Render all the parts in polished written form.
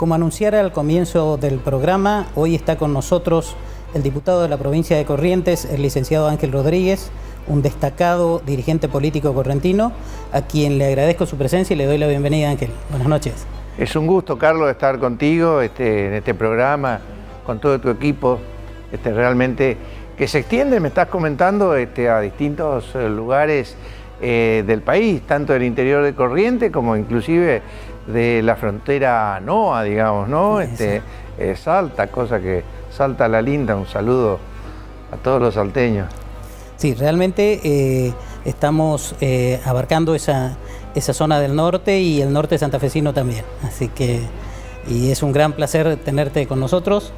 como anunciara al comienzo del programa, hoy está con nosotros el diputado de la provincia de Corrientes, el licenciado Ángel Rodríguez, un destacado dirigente político correntino, a quien le agradezco su presencia y le doy la bienvenida, Ángel. Buenas noches. Es un gusto, Carlos, estar contigo en este programa, con todo tu equipo, realmente que se extiende, me estás comentando, a distintos lugares del país, tanto del interior de Corrientes como inclusive de la frontera NOA, digamos, ¿no? Salta, cosa que Salta la linda, un saludo a todos los salteños. Sí, realmente estamos abarcando esa zona del norte y el norte santafesino también, así que y es un gran placer tenerte con nosotros.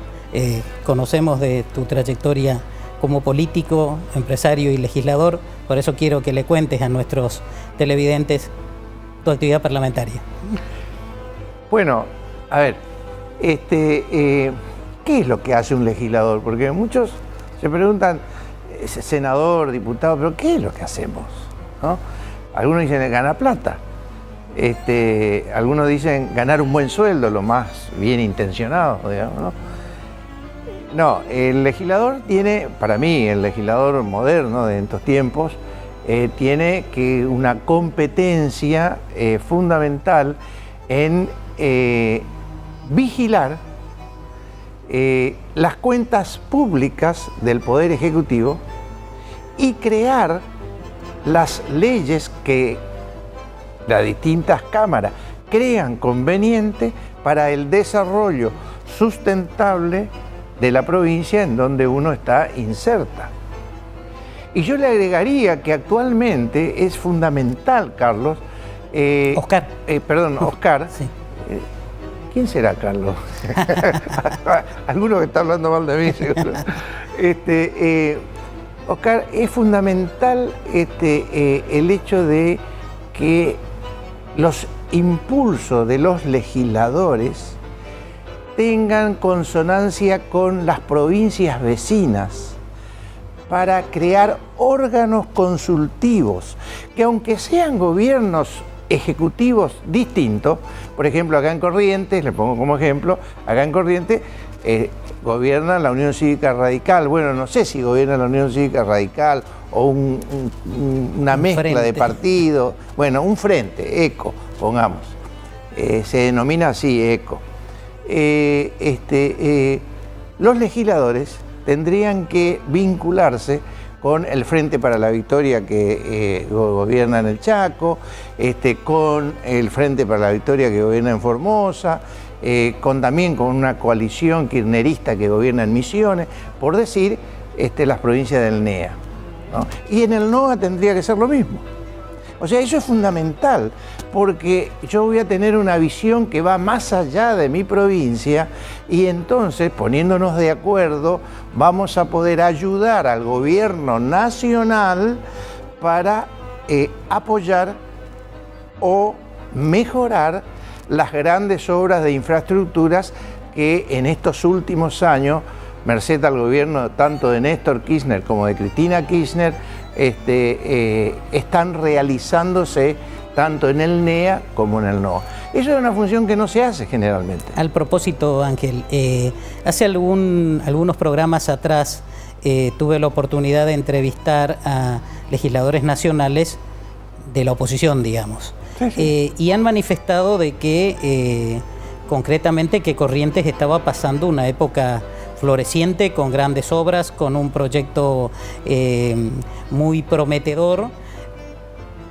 Conocemos de tu trayectoria como político, empresario y legislador, por eso quiero que le cuentes a nuestros televidentes tu actividad parlamentaria. Bueno, a ver, ¿qué es lo que hace un legislador? Porque muchos se preguntan, senador, diputado, pero ¿qué es lo que hacemos? ¿No? Algunos dicen ganar plata, algunos dicen ganar un buen sueldo, lo más bien intencionado, digamos, ¿no? No, el legislador tiene, para mí, el legislador moderno de estos tiempos, tiene una competencia fundamental en vigilar las cuentas públicas del Poder Ejecutivo y crear las leyes que las distintas cámaras crean conveniente para el desarrollo sustentable de la provincia en donde uno está inserta. Y yo le agregaría que actualmente es fundamental, Carlos, Oscar. Oscar. Sí. ¿Quién será Carlos? Alguno que está hablando mal de mí, seguro. Oscar, es fundamental el hecho de que los impulsos de los legisladores tengan consonancia con las provincias vecinas para crear órganos consultivos que, aunque sean gobiernos ejecutivos distintos, por ejemplo acá en Corrientes, le pongo como ejemplo, acá en Corrientes gobierna la Unión Cívica Radical, bueno, no sé si gobierna la Unión Cívica Radical o una mezcla frente de partidos, bueno, un frente, ECO, pongamos, se denomina así, ECO. Los legisladores tendrían que vincularse con el Frente para la Victoria que gobierna en el Chaco, con el Frente para la Victoria que gobierna en Formosa, también con una coalición kirchnerista que gobierna en Misiones, por decir las provincias del NEA, ¿no? Y en el NOA tendría que ser lo mismo. O sea, eso es fundamental, porque yo voy a tener una visión que va más allá de mi provincia y entonces, poniéndonos de acuerdo, vamos a poder ayudar al gobierno nacional para apoyar o mejorar las grandes obras de infraestructuras que en estos últimos años, merced al gobierno tanto de Néstor Kirchner como de Cristina Kirchner, están realizándose tanto en el NEA como en el NOA. Eso es una función que no se hace generalmente. Al propósito, Ángel, hace algunos programas atrás tuve la oportunidad de entrevistar a legisladores nacionales de la oposición, digamos, sí. Y han manifestado de que, concretamente, que Corrientes estaba pasando una época floreciente, con grandes obras, con un proyecto muy prometedor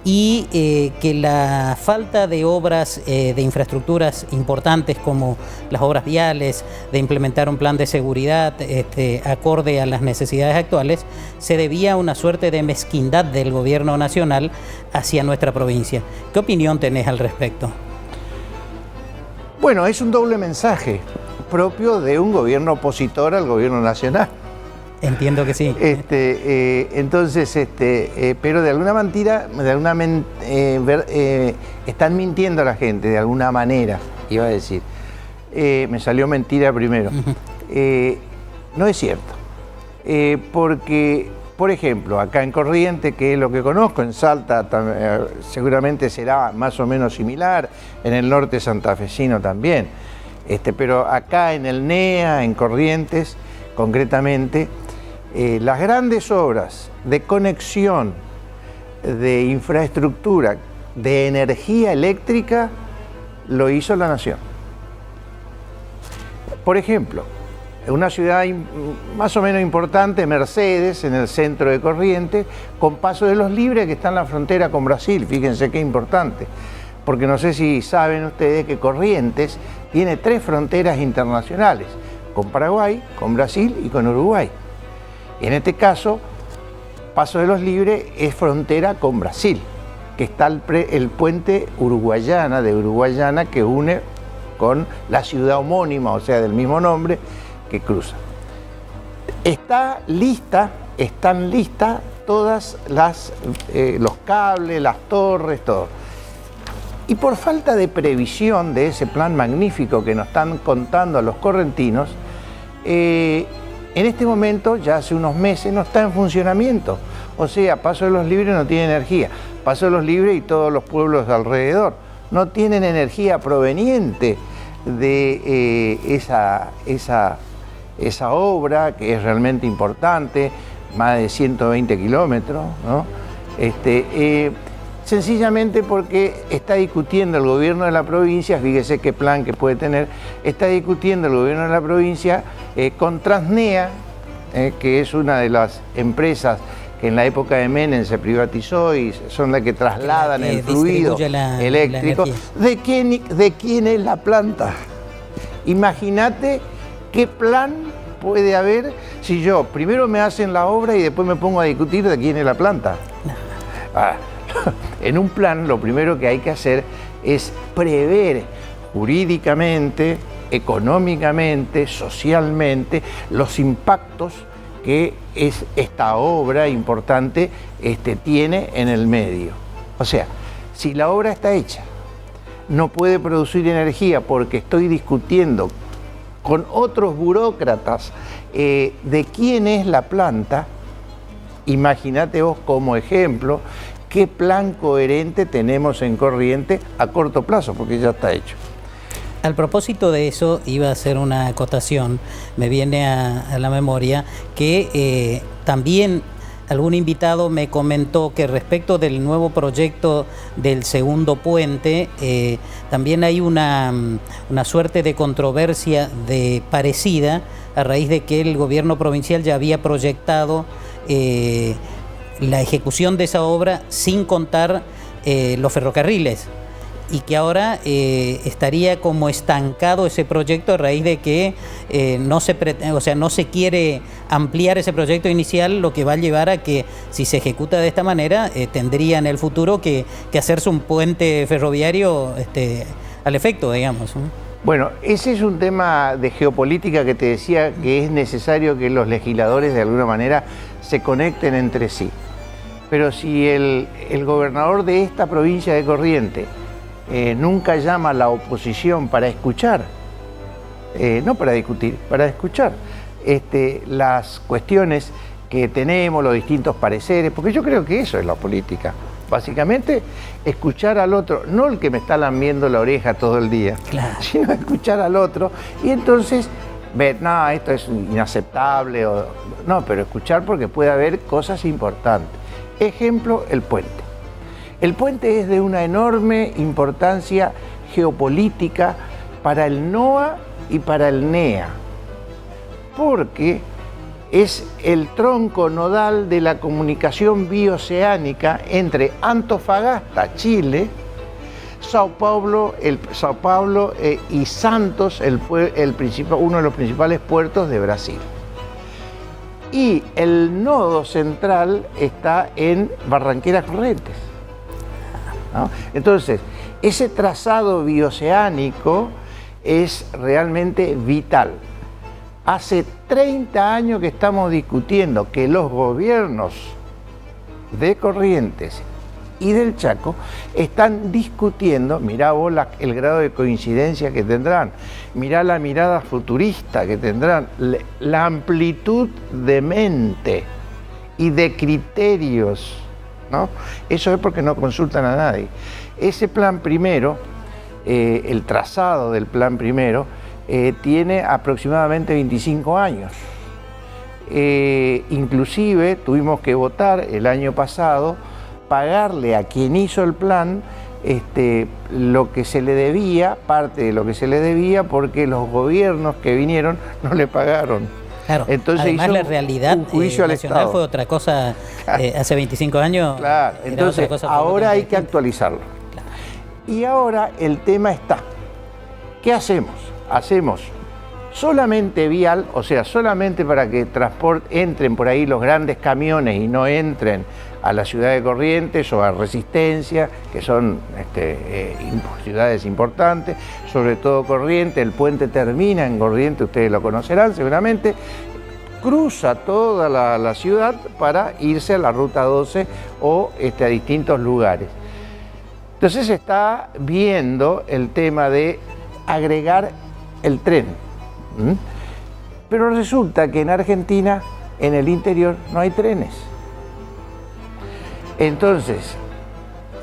y que la falta de obras de infraestructuras importantes como las obras viales, de implementar un plan de seguridad acorde a las necesidades actuales, se debía a una suerte de mezquindad del gobierno nacional hacia nuestra provincia. ¿Qué opinión tenés al respecto? Bueno, es un doble mensaje propio de un gobierno opositor al gobierno nacional. Entiendo que sí. Entonces, pero de alguna manera, están mintiendo a la gente, de alguna manera, iba a decir. Me salió mentira primero. No es cierto. Porque, por ejemplo, acá en Corrientes, que es lo que conozco, en Salta seguramente será más o menos similar, en el norte santafesino también. Pero acá en el NEA, en Corrientes, concretamente, las grandes obras de conexión, de infraestructura, de energía eléctrica, lo hizo la Nación. Por ejemplo, una ciudad más o menos importante, Mercedes, en el centro de Corrientes, con Paso de los Libres, que está en la frontera con Brasil. Fíjense qué importante, porque no sé si saben ustedes que Corrientes tiene 3 fronteras internacionales, con Paraguay, con Brasil y con Uruguay. Y en este caso, Paso de los Libres es frontera con Brasil, que está el puente Uruguayana, de Uruguayana, que une con la ciudad homónima, o sea, del mismo nombre, que cruza. Están listas todas los cables, las torres, todo. Y por falta de previsión de ese plan magnífico que nos están contando a los correntinos, en este momento, ya hace unos meses, no está en funcionamiento. O sea, Paso de los Libres no tiene energía. Paso de los Libres y todos los pueblos de alrededor no tienen energía proveniente de esa obra, que es realmente importante, más de 120 kilómetros, ¿no? Sencillamente porque está discutiendo el gobierno de la provincia, fíjese qué plan que puede tener, está discutiendo el gobierno de la provincia con Transnea, que es una de las empresas que en la época de Menem se privatizó y son las que trasladan el fluido eléctrico. ¿De quién es la planta? Imagínate qué plan puede haber si yo primero me hacen la obra y después me pongo a discutir de quién es la planta. En un plan lo primero que hay que hacer es prever jurídicamente, económicamente, socialmente los impactos que esta obra importante tiene en el medio. O sea, si la obra está hecha, no puede producir energía porque estoy discutiendo con otros burócratas de quién es la planta, imagínate vos como ejemplo qué plan coherente tenemos en Corrientes a corto plazo, porque ya está hecho. Al propósito de eso, iba a hacer una acotación, me viene a la memoria, que también algún invitado me comentó que respecto del nuevo proyecto del segundo puente, también hay una suerte de controversia parecida a raíz de que el gobierno provincial ya había proyectado la ejecución de esa obra sin contar los ferrocarriles, y que ahora estaría como estancado ese proyecto a raíz de que no se quiere ampliar ese proyecto inicial, lo que va a llevar a que, si se ejecuta de esta manera, tendría en el futuro que hacerse un puente ferroviario al efecto, digamos. Bueno, ese es un tema de geopolítica que te decía que es necesario que los legisladores de alguna manera se conecten entre sí. Pero si el gobernador de esta provincia de Corrientes nunca llama a la oposición para escuchar, no para discutir, para escuchar las cuestiones que tenemos, los distintos pareceres, porque yo creo que eso es la política. Básicamente, escuchar al otro, no el que me está lambiendo la oreja todo el día, claro, sino escuchar al otro y entonces ver, no, esto es inaceptable, no, pero escuchar porque puede haber cosas importantes. Ejemplo, el puente. El puente es de una enorme importancia geopolítica para el NOA y para el NEA, porque es el tronco nodal de la comunicación bioceánica entre Antofagasta, Chile, Sao Paulo y Santos, uno de los principales puertos de Brasil. Y el nodo central está en Barranqueras Corrientes, ¿no? Entonces, ese trazado bioceánico es realmente vital. Hace 30 años que estamos discutiendo que los gobiernos de Corrientes y del Chaco están discutiendo, mirá vos el grado de coincidencia que tendrán, mirá la mirada futurista que tendrán, la amplitud de mente y de criterios, ¿no? Eso es porque no consultan a nadie. Ese plan primero, el trazado del plan primero, tiene aproximadamente 25 años. Inclusive tuvimos que votar el año pasado, pagarle a quien hizo el plan lo que se le debía, parte de lo que se le debía, porque los gobiernos que vinieron no le pagaron. Claro, entonces además hizo la realidad un juicio al nacional Estado. fue otra cosa hace 25 años. Claro, entonces ahora hay que actualizarlo. Claro. Y ahora el tema está, ¿qué hacemos? Hacemos solamente vial, o sea, solamente para que entren por ahí los grandes camiones y no entren a la ciudad de Corrientes o a Resistencia, que son ciudades importantes, sobre todo Corrientes. El puente termina en Corrientes, ustedes lo conocerán seguramente, cruza toda la ciudad para irse a la Ruta 12 o a distintos lugares. Entonces se está viendo el tema de agregar el tren. Pero resulta que en Argentina, en el interior, no hay trenes. Entonces,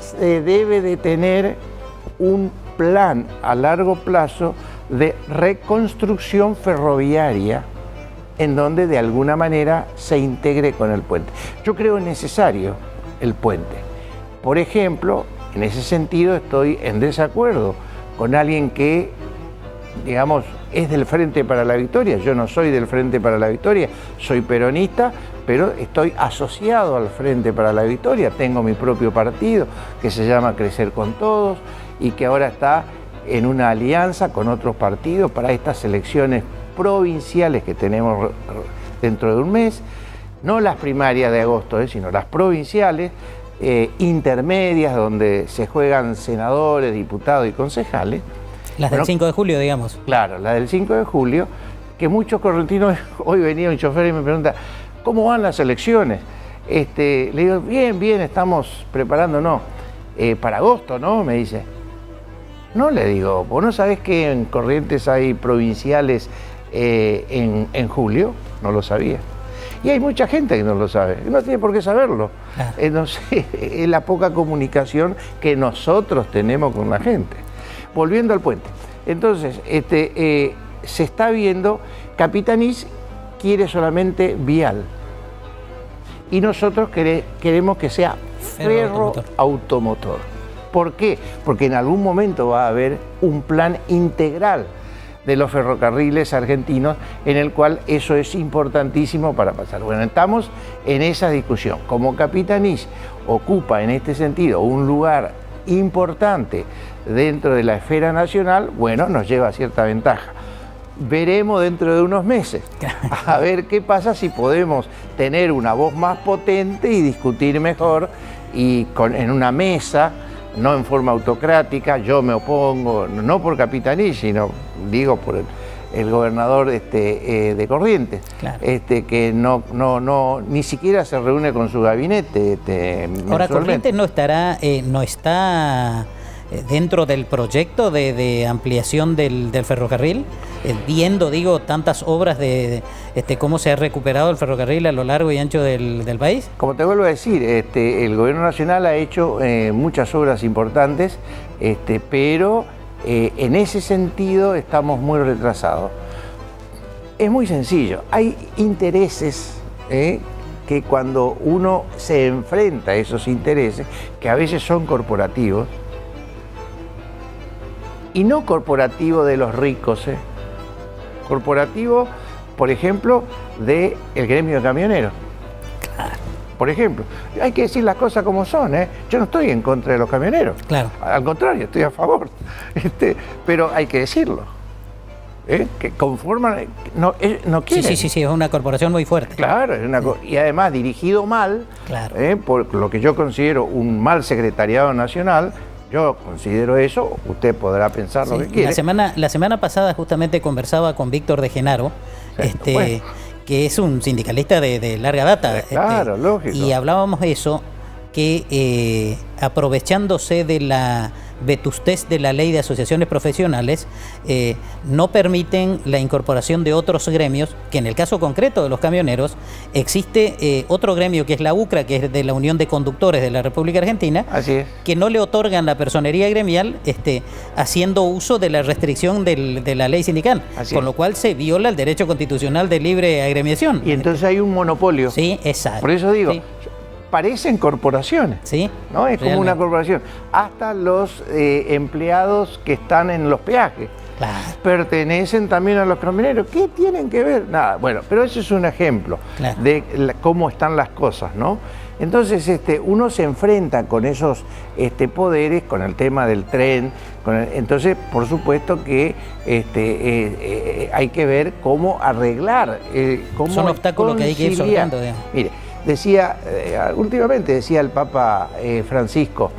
se debe de tener un plan a largo plazo de reconstrucción ferroviaria en donde de alguna manera se integre con el puente. Yo creo necesario el puente. Por ejemplo, en ese sentido estoy en desacuerdo con alguien que, digamos, es del Frente para la Victoria. Yo no soy del Frente para la Victoria, soy peronista, pero estoy asociado al Frente para la Victoria. Tengo mi propio partido que se llama Crecer con Todos y que ahora está en una alianza con otros partidos para estas elecciones provinciales que tenemos dentro de un mes, no las primarias de agosto, sino las provinciales, intermedias, donde se juegan senadores, diputados y concejales. Las del 5 de julio, digamos. Claro, las del 5 de julio, que muchos correntinos, hoy venía un chofer y me pregunta, ¿cómo van las elecciones? Le digo, bien, estamos preparándonos para agosto, ¿no? Me dice. No, le digo, ¿vos no sabés que en Corrientes hay provinciales en julio? No lo sabía. Y hay mucha gente que no lo sabe, no tiene por qué saberlo. Claro. No sé, es la poca comunicación que nosotros tenemos con la gente. Volviendo al puente. Entonces, se está viendo, Capitanich quiere solamente vial. Y nosotros queremos que sea ferroautomotor. ¿Por qué? Porque en algún momento va a haber un plan integral de los ferrocarriles argentinos en el cual eso es importantísimo para pasar. Bueno, estamos en esa discusión. Como Capitanich ocupa en este sentido un lugar importante dentro de la esfera nacional, bueno, nos lleva a cierta ventaja. Veremos dentro de unos meses, a ver qué pasa si podemos tener una voz más potente y discutir mejor y en una mesa, no en forma autocrática. Yo me opongo, no por Capitanich, sino digo por el gobernador de Corrientes, claro. Que no ni siquiera se reúne con su gabinete. Ahora, Corrientes no está dentro del proyecto de ampliación del ferrocarril, viendo, digo, tantas obras de cómo se ha recuperado el ferrocarril a lo largo y ancho del país. Como te vuelvo a decir, el gobierno nacional ha hecho muchas obras importantes, pero en ese sentido estamos muy retrasados. Es muy sencillo, hay intereses que cuando uno se enfrenta a esos intereses, que a veces son corporativos, y no corporativo de los ricos, corporativo, por ejemplo, del gremio de camioneros. Claro. Por ejemplo, hay que decir las cosas como son, Yo no estoy en contra de los camioneros. Claro. Al contrario, estoy a favor. Pero hay que decirlo. Que conforman, no quieren. Sí, es una corporación muy fuerte. Claro, y además dirigido mal, claro. Por lo que yo considero un mal secretariado nacional. Yo considero eso, usted podrá pensar lo que quiere. La semana pasada justamente conversaba con Víctor de Genaro, bueno, que es un sindicalista de larga data. Claro, lógico. Y hablábamos de eso, que aprovechándose de la vetustez de la ley de asociaciones profesionales, no permiten la incorporación de otros gremios, que en el caso concreto de los camioneros, existe otro gremio que es la UCRA, que es de la Unión de Conductores de la República Argentina, Así es. que no le otorgan la personería gremial, haciendo uso de la restricción de la ley sindical, con lo cual se viola el derecho constitucional de libre agremiación. Y entonces hay un monopolio. Sí, exacto. Por eso digo, sí, parecen corporaciones, sí, ¿no? Es como una corporación. Hasta los empleados que están en los peajes claro, pertenecen también a los camioneros. ¿Qué tienen que ver? Nada. Bueno, pero eso es un ejemplo claro, de cómo están las cosas, ¿no? Entonces uno se enfrenta con esos poderes, con el tema del tren, entonces por supuesto que hay que ver cómo arreglar, cómo son obstáculos que hay que ir sorteando. Mire, decía, últimamente decía el Papa Francisco,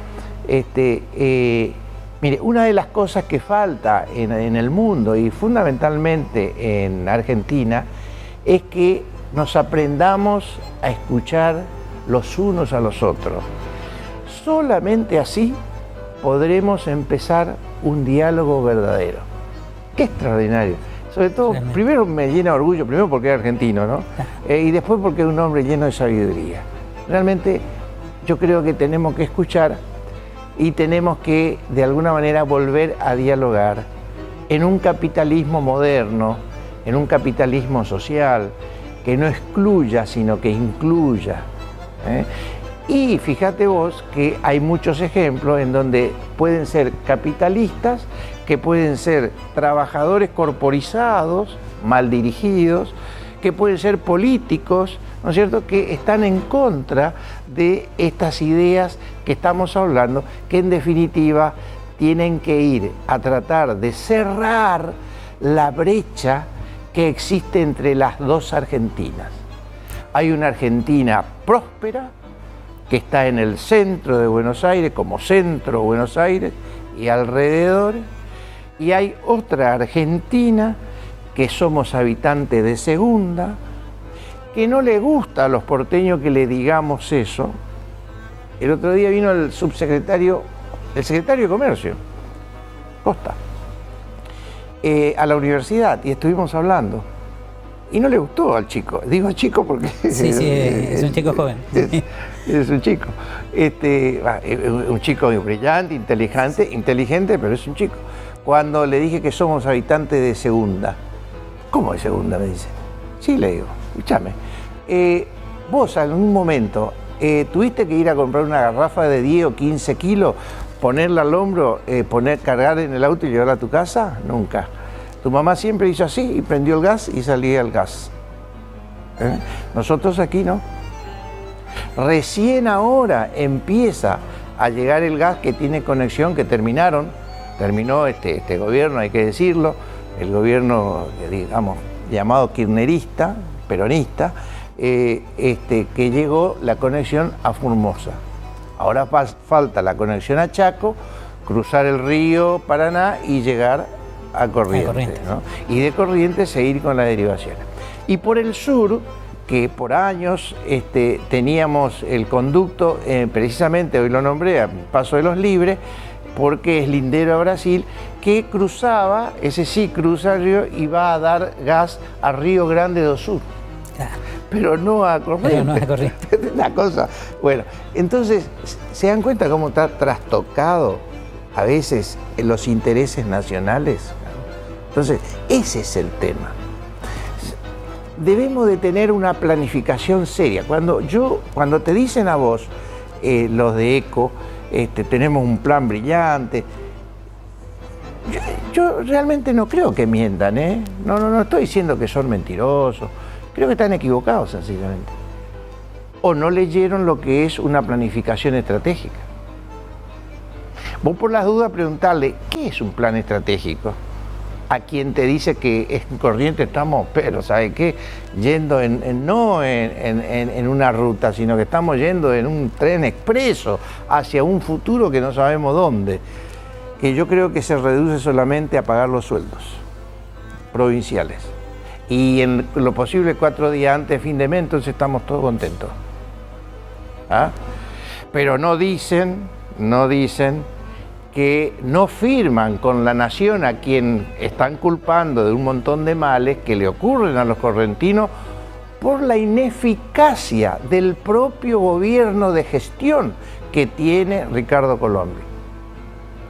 mire, una de las cosas que falta en el mundo y fundamentalmente en Argentina es que nos aprendamos a escuchar los unos a los otros. Solamente así podremos empezar un diálogo verdadero. Qué extraordinario. Sobre todo, realmente, primero me llena de orgullo, primero porque es argentino, ¿no? Y después porque es un hombre lleno de sabiduría. Realmente yo creo que tenemos que escuchar y tenemos que de alguna manera volver a dialogar en un capitalismo moderno, en un capitalismo social, que no excluya, sino que incluya. Y fíjate vos que hay muchos ejemplos en donde pueden ser capitalistas, que pueden ser trabajadores corporizados, mal dirigidos, que pueden ser políticos, ¿no es cierto?, que están en contra de estas ideas que estamos hablando, que en definitiva tienen que ir a tratar de cerrar la brecha que existe entre las dos Argentinas. Hay una Argentina próspera, que está en el centro de Buenos Aires, como centro de Buenos Aires y alrededor, y hay otra Argentina, que somos habitantes de segunda, que no le gusta a los porteños que le digamos eso. El otro día vino el secretario de Comercio, Costa, a la universidad y estuvimos hablando. Y no le gustó al chico. Digo chico porque... Sí, es un chico joven. Es un chico. Un chico brillante, inteligente, pero es un chico. Cuando le dije que somos habitantes de segunda. ¿Cómo de segunda? Me dice. Sí, le digo, escúchame. Vos en un momento tuviste que ir a comprar una garrafa de 10 o 15 kilos, ponerla al hombro, cargar en el auto y llevarla a tu casa. Nunca. Tu mamá siempre hizo así y prendió el gas y salía el gas. Nosotros aquí no. Recién ahora empieza a llegar el gas que tiene conexión, que terminó este gobierno, hay que decirlo, el gobierno, digamos, llamado kirchnerista, peronista, que llegó la conexión a Formosa. Ahora falta la conexión a Chaco, cruzar el río Paraná y llegar a Corrientes, ¿no? Y de Corrientes seguir con las derivaciones. Y por el sur, que por años teníamos el conducto, precisamente hoy lo nombré, a Paso de los Libres, porque es lindero a Brasil, que cruzaba, ese sí cruza el río y va a dar gas a Río Grande do Sul. Pero no a Corrientes. La cosa. Bueno, entonces, ¿se dan cuenta cómo está trastocado a veces los intereses nacionales? Entonces, ese es el tema. Debemos de tener una planificación seria. Cuando te dicen a vos, los de ECO, tenemos un plan brillante, yo realmente no creo que mientan, No estoy diciendo que son mentirosos, creo que están equivocados sencillamente. O no leyeron lo que es una planificación estratégica. Vos por las dudas preguntarle, ¿qué es un plan estratégico? A quien te dice que en Corrientes estamos, pero ¿sabe qué? Yendo no en una ruta, sino que estamos yendo en un tren expreso hacia un futuro que no sabemos dónde. Que yo creo que se reduce solamente a pagar los sueldos provinciales. Y en lo posible 4 días antes de fin de mes, entonces estamos todos contentos. Pero no dicen que no firman con la nación a quien están culpando de un montón de males que le ocurren a los correntinos por la ineficacia del propio gobierno de gestión que tiene Ricardo Colombia.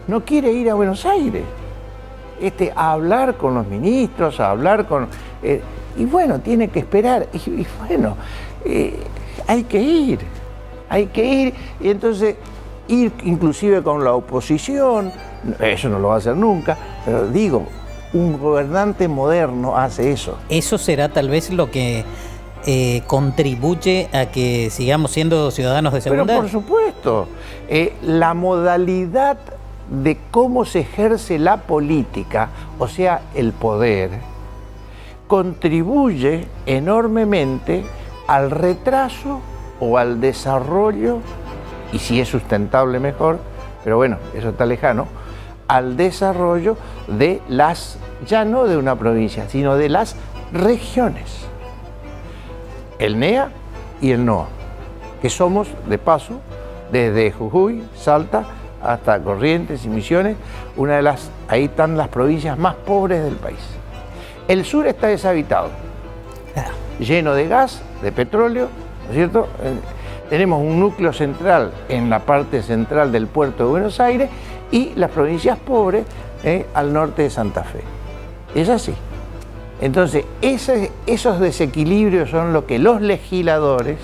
No quiere ir a Buenos Aires a hablar con los ministros, a hablar con... y bueno, tiene que esperar. Y bueno, hay que ir, y entonces ir inclusive con la oposición, eso no lo va a hacer nunca, pero digo, un gobernante moderno hace eso. Eso será tal vez lo que contribuye a que sigamos siendo ciudadanos de segunda. Pero por supuesto, la modalidad de cómo se ejerce la política, o sea, el poder, contribuye enormemente al retraso o al desarrollo, y si es sustentable mejor, pero bueno, eso está lejano, al desarrollo de las, ya no de una provincia, sino de las regiones. El NEA y el NOA, que somos, de paso, desde Jujuy, Salta, hasta Corrientes y Misiones, una de las, ahí están las provincias más pobres del país. El sur está deshabitado, lleno de gas, de petróleo, ¿no es cierto? Tenemos un núcleo central en la parte central del puerto de Buenos Aires y las provincias pobres al norte de Santa Fe. Es así. Entonces, esos desequilibrios son lo que los legisladores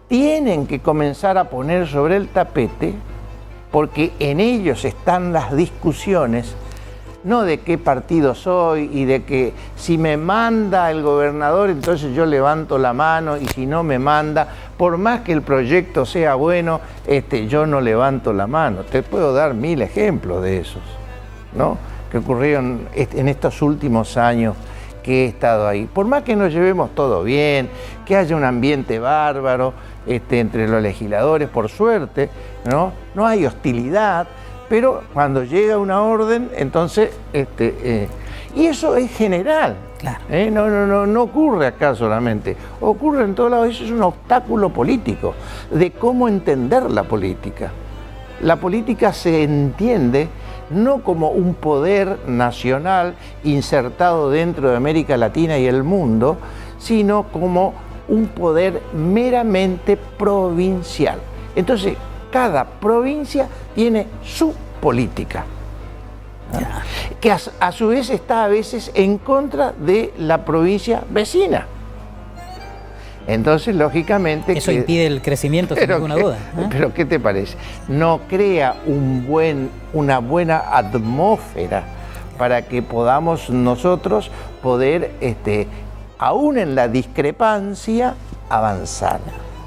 tienen que comenzar a poner sobre el tapete, porque en ellos están las discusiones, no de qué partido soy y de que si me manda el gobernador, entonces yo levanto la mano, y si no me manda, por más que el proyecto sea bueno, yo no levanto la mano. Te puedo dar 1000 ejemplos de esos, ¿no?, que ocurrieron en estos últimos años que he estado ahí. Por más que nos llevemos todo bien, que haya un ambiente bárbaro entre los legisladores, por suerte, no hay hostilidad, pero cuando llega una orden, entonces, y eso es general, claro. No ocurre acá solamente, ocurre en todos lados. Eso es un obstáculo político, de cómo entender la política. La política se entiende no como un poder nacional insertado dentro de América Latina y el mundo, sino como un poder meramente provincial. Entonces, cada provincia tiene su política, ¿no?, que a su vez está a veces en contra de la provincia vecina. Entonces, lógicamente... Eso impide el crecimiento, sin ninguna duda. Pero, ¿qué te parece? No crea una buena atmósfera para que podamos nosotros poder, aún en la discrepancia, avanzar,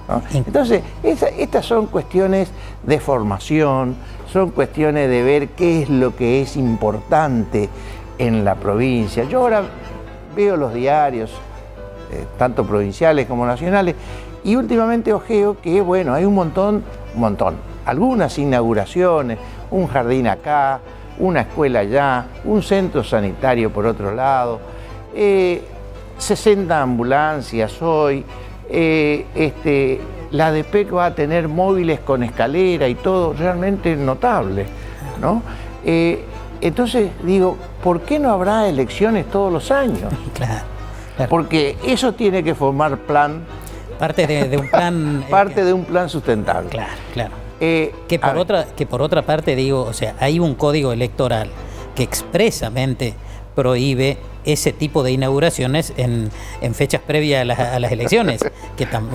¿no? Entonces, estas son cuestiones de formación, son cuestiones de ver qué es lo que es importante en la provincia. Yo ahora veo los diarios, tanto provinciales como nacionales, y últimamente ojeo que, bueno, hay un montón, algunas inauguraciones, un jardín acá, una escuela allá, un centro sanitario por otro lado, 60 ambulancias hoy, la ADEPEC va a tener móviles con escalera y todo, realmente notable, ¿no? Entonces digo, ¿por qué no habrá elecciones todos los años? Claro. Porque eso tiene que formar parte de un plan parte de un plan sustentable. Claro. Que por otra parte digo, o sea, hay un código electoral que expresamente prohíbe ese tipo de inauguraciones en fechas previas a las elecciones,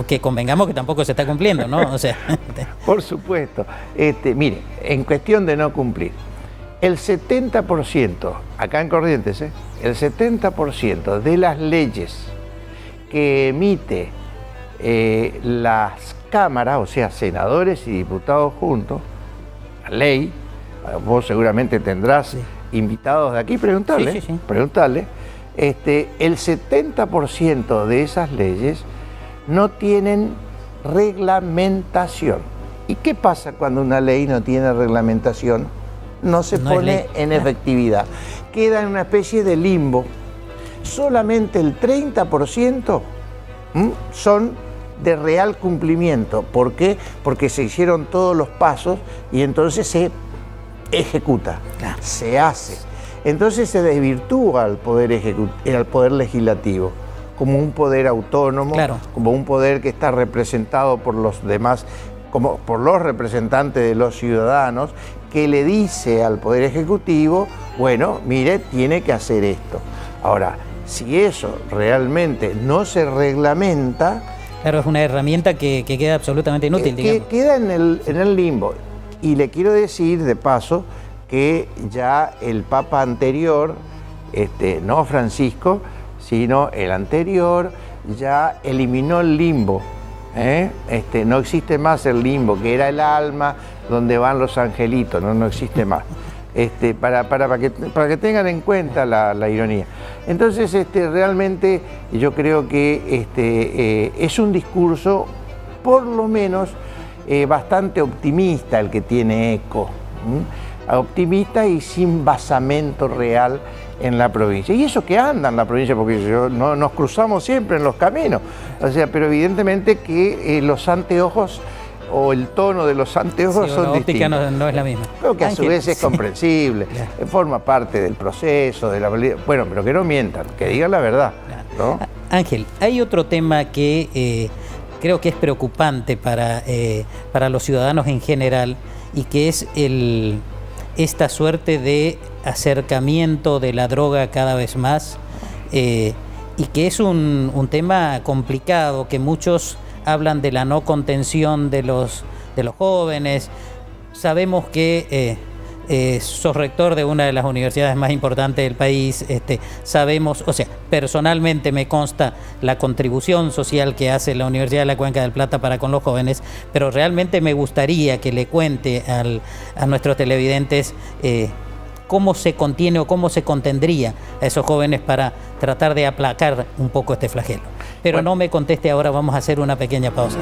que convengamos que tampoco se está cumpliendo, ¿no? O sea, por supuesto. Mire, en cuestión de no cumplir, el 70%, acá en Corrientes, el 70% de las leyes que emite las cámaras, o sea, senadores y diputados juntos, la ley, vos seguramente tendrás invitados de aquí, preguntarle, el 70% de esas leyes no tienen reglamentación. ¿Y qué pasa cuando una ley no tiene reglamentación? No se pone en efectividad. Queda en una especie de limbo. Solamente el 30% son de real cumplimiento. ¿Por qué? Porque se hicieron todos los pasos y entonces se ejecuta, se hace. Entonces se desvirtúa al poder legislativo como un poder autónomo, como un poder que está representado por los demás, como por los representantes de los ciudadanos, que le dice al Poder Ejecutivo, bueno, mire, tiene que hacer esto. Ahora, si eso realmente no se reglamenta... Claro, es una herramienta que queda absolutamente inútil, digamos. Que queda en el limbo. Y le quiero decir, de paso, que ya el Papa anterior, no Francisco, sino el anterior, ya eliminó el limbo. No existe más el limbo, que era el alma donde van los angelitos, no existe más. Para que tengan en cuenta la ironía. Entonces, realmente yo creo que es un discurso, por lo menos, bastante optimista el que tiene Eco. Optimista y sin basamento real en la provincia. Y eso que anda en la provincia, porque no nos cruzamos siempre en los caminos. O sea, pero evidentemente que los anteojos o el tono de los anteojos son distintos. La óptica no es la misma. Creo que a su vez es comprensible, forma parte del proceso, bueno, pero que no mientan, que digan la verdad, ¿no? Ángel, hay otro tema que creo que es preocupante para los ciudadanos en general, y que es esta suerte de acercamiento de la droga cada vez más, y que es un tema complicado, que muchos hablan de la no contención de los jóvenes. Sabemos que sos rector de una de las universidades más importantes del país. Sabemos, o sea, personalmente me consta la contribución social que hace la Universidad de la Cuenca del Plata para con los jóvenes, pero realmente me gustaría que le cuente a nuestros televidentes cómo se contiene o cómo se contendría a esos jóvenes para tratar de aplacar un poco este flagelo. Pero bueno, no me conteste ahora, vamos a hacer una pequeña pausa.